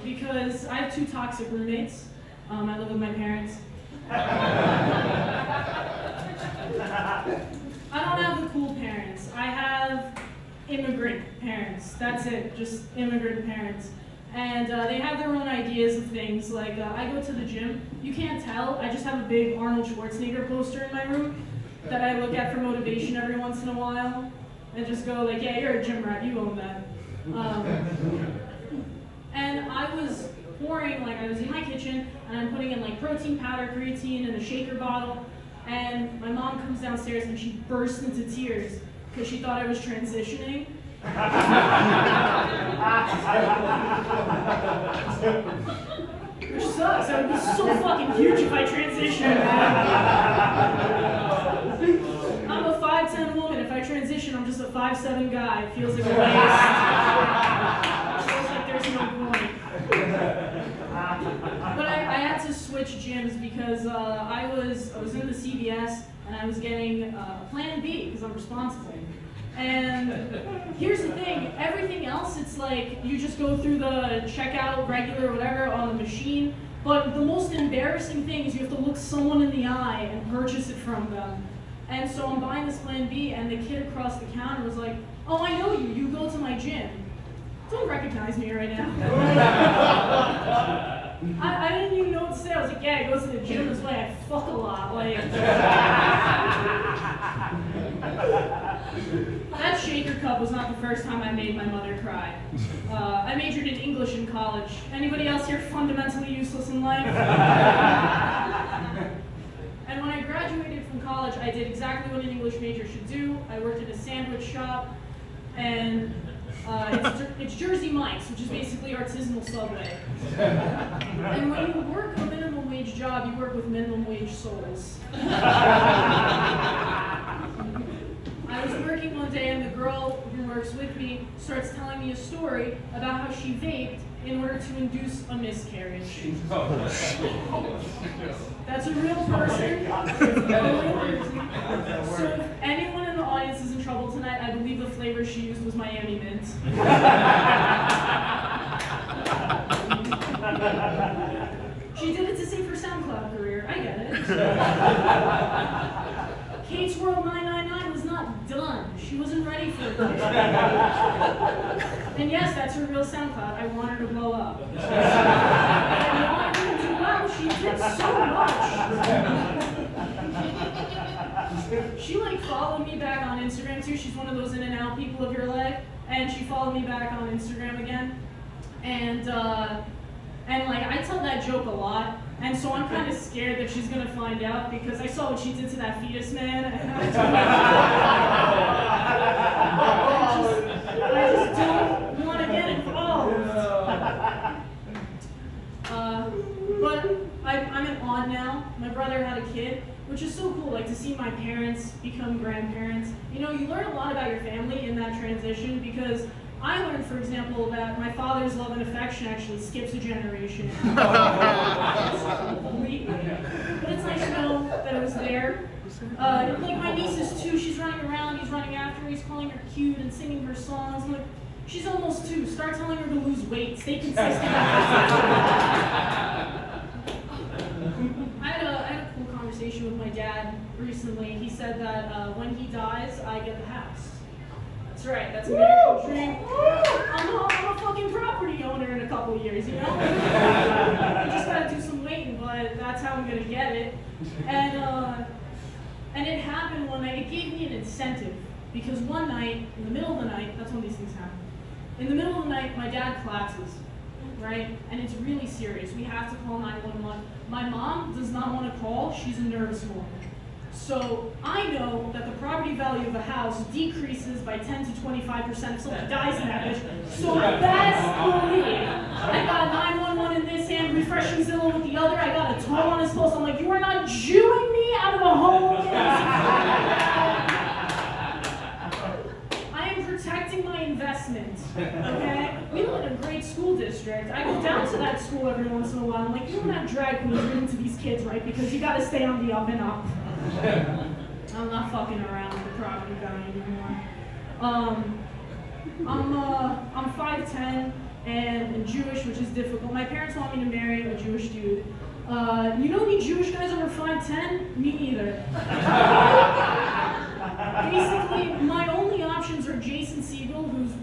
Because I have two toxic roommates. I live with my parents. I don't have the cool parents. I have immigrant parents. That's it, just immigrant parents. And they have their own ideas of things. Like, I go to the gym. You can't tell, I just have a big Arnold Schwarzenegger poster in my room that I look at for motivation every once in a while. And just go like, yeah, you're a gym rat, you own that. And I was pouring, like I was in my kitchen, and I'm putting in like protein powder, creatine in a shaker bottle, and my mom comes downstairs and she bursts into tears because she thought I was transitioning. Which sucks, I would be so fucking huge if I transitioned, man. I'm a 5'10" woman, if I transition, I'm just a 5'7" guy. It feels like a waste. It feels like there's no point. But I had to switch gyms because I was in the CVS and I was getting Plan B because I'm responsible. And here's the thing, everything else, it's like you just go through the checkout, regular, whatever, on the machine. But the most embarrassing thing is you have to look someone in the eye and purchase it from them. And so I'm buying this Plan B, and the kid across the counter was like, oh, I know you, you go to my gym. Don't recognize me right now. I didn't even know what to say. I was like, yeah, he goes to the gym this way. I fuck a lot. Like, that shaker cup was not the first time I made my mother cry. I majored in English in college. Anybody else here fundamentally useless in life? And when I graduated from college, I did exactly what an English major should do. I worked in a sandwich shop, and it's Jersey Mike's, which is basically artisanal Subway. And when you work a minimum wage job, you work with minimum wage souls. I was working one day, and the girl who works with me starts telling me a story about how she vaped in order to induce a miscarriage. That's a real person. So if anyone in the audience is in trouble tonight, I believe the flavor she used was Miami Mint. She did it to save her SoundCloud career. I get it. Kate's World 999 was not done. She wasn't ready for it. And yes, that's her real SoundCloud. I want her to blow up. I want her to do well. She did so much. She like followed me back on Instagram too. She's one of those in and out people of your life. And she followed me back on Instagram again. And like I tell that joke a lot. And so I'm kind of scared that she's going to find out because I saw what she did to that fetus man. And I just don't want to get involved. But I'm an aunt now. My brother had a kid, which is so cool, like to see my parents become grandparents. You know, you learn a lot about your family in that transition because I learned, for example, that my father's love and affection actually skips a generation. Completely. But it's nice to know that it was there. Like my niece is 2, she's running around, he's running after her, he's calling her cute and singing her songs. I'm like, she's almost 2, start telling her to lose weight, stay consistent. I had a cool conversation with my dad recently. He said that when he dies, I get the house. That's right, that's American dream. I'm a fucking property owner in a couple years, you know? I just gotta do some waiting, but that's how I'm gonna get it. And it happened one night, it gave me an incentive. Because one night, in the middle of the night, that's when these things happen. In the middle of the night, my dad collapses, right? And it's really serious. We have to call 911. My mom does not want to call, she's a nervous woman. So I know that the property value of a house decreases by 10 to 25% if someone dies in that bitch. So best believe I got 911 in this hand, refreshing Zillow with the other. I got a tone on his post. I'm like, you are not Jewing me out of a home. I am protecting my investment. Okay? We live in a great school district. I go down to that school every once in a while. I'm like, you don't have drag queens written to these kids, right? Because you got to stay on the up and up. I'm not fucking around with the property value anymore. I'm 5'10", and Jewish, which is difficult. My parents want me to marry a Jewish dude. You know any Jewish guys over 5'10"? Me either. Basically, my only options are Jason Segel, who's way